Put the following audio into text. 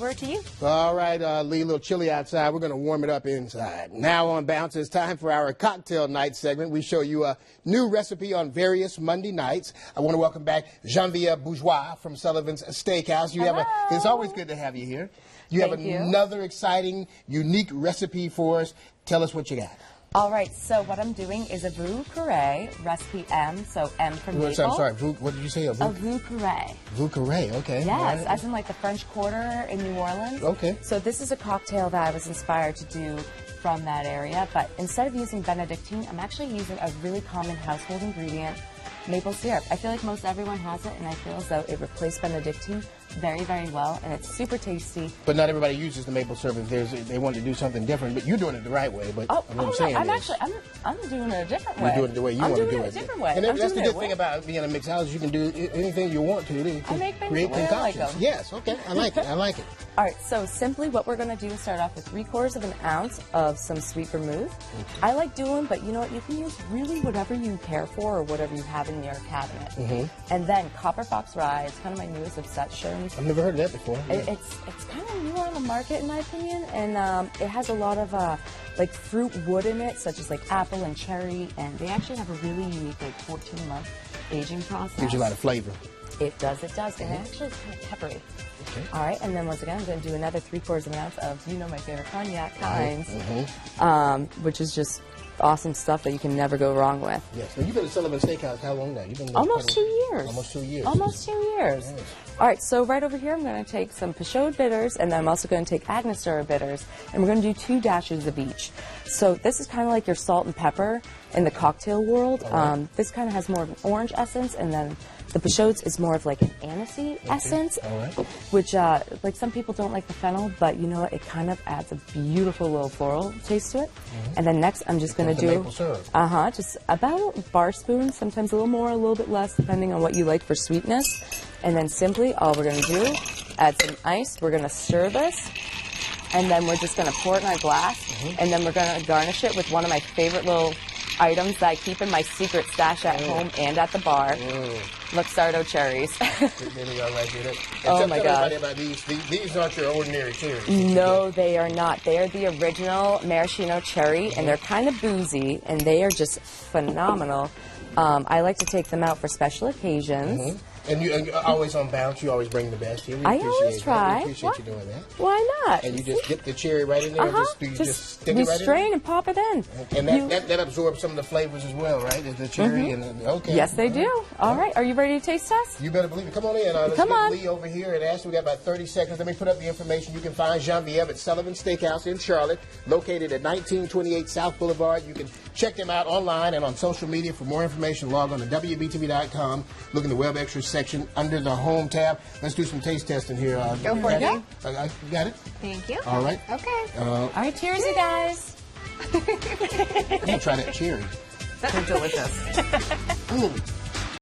over to you. All right, Lee, a little chilly outside. We're going to warm it up inside. Now on Bounce, it's time for our cocktail night segment. We show you a new recipe on various Monday nights. I want to welcome back Genevieve Bourgeois from Sullivan's Steakhouse. It's always good to have you here. You have another exciting, unique recipe for us. Tell us what you got. All right, so what I'm doing is a veau carré, recipe M, so M from maple. I'm sorry, what did you say? A veau carré. Veau carré, okay. Yes, right. as in like the French Quarter in New Orleans. Okay. So this is a cocktail that I was inspired to do from that area, but instead of using Benedictine, I'm actually using a really common household ingredient, maple syrup. I feel like most everyone has it, and I feel as though it replaced Benedictine very, very well, and it's super tasty. But not everybody uses the maple syrup if they want to do something different, but you're doing it the right way. But what I'm saying I'm doing it a different way. You're doing it the way you want to do it. I'm doing it a different way. And that's the good thing about being a mixologist. You can do anything you want to I make things create the way I like concoctions. them. Yes, okay, I like it. I like it. All right, so simply what we're going to do is start off with 3/4 of an ounce of some sweet vermouth. I like doing, but you know what, you can use really whatever you care for or whatever you have in your cabinet. And then Copper Fox Rye, it's kind of my newest obsession. I've never heard of that before. It's kind of new on the market in my opinion, and it has a lot of like fruit wood in it, such as like apple and cherry, and they actually have a really unique like 14-month aging process. Gives you a lot of flavor. It does, and it actually is kind of peppery. Okay. All right, and then once again, I'm going to do another 3/4 of an ounce of, my favorite cognac, Heinz, which is just awesome stuff that you can never go wrong with. Yes. Now, you've been at Sullivan Steakhouse how long now? You've been almost 2 years. Almost 2 years. Almost 2 years. Yes. All right, so right over here, I'm going to take some Peychaud bitters, and then I'm also going to take Angostura bitters, and we're going to do 2 dashes of each. So this is kind of like your salt and pepper in the cocktail world. Right. This kind of has more of an orange essence, and then the Peychaud's is more of like an anisey essence, which like some people don't like the fennel, but you know what? It kind of adds a beautiful little floral taste to it. And then next, I'm just going to do maple syrup. Just about a bar spoon, sometimes a little more, a little bit less, depending on what you like for sweetness. And then simply, all we're going to do, add some ice. We're going to stir this, and then we're just going to pour it in our glass, and then we're going to garnish it with one of my favorite little items that I keep in my secret stash at home and at the bar. Luxardo cherries. Oh my God! About these aren't your ordinary cherries. No, they are not. They are the original maraschino cherry, and they're kind of boozy, and they are just phenomenal. I like to take them out for special occasions. And you're always on Bounce. You always bring the best here. I always try. We appreciate you doing that. Why not? And you just dip the cherry right in there. Just stick it right strain and pop it in. And that absorbs some of the flavors as well, right? The cherry okay. Yes, they do. All right. Are you ready to taste test? You better believe it. Come on in. Let's get Lee over here and Ashley. We got about 30 seconds. Let me put up the information. You can find Genevieve at Sullivan Steakhouse in Charlotte, located at 1928 South Boulevard. You can check them out online and on social media. For more information, log on to WBTV.com. Look in the Web Extras section under the Home tab. Let's do some taste testing here. Go for it. You got it? Thank you. All right. Okay. All right, cheers, you guys. I'm going to try that cherry. They're delicious.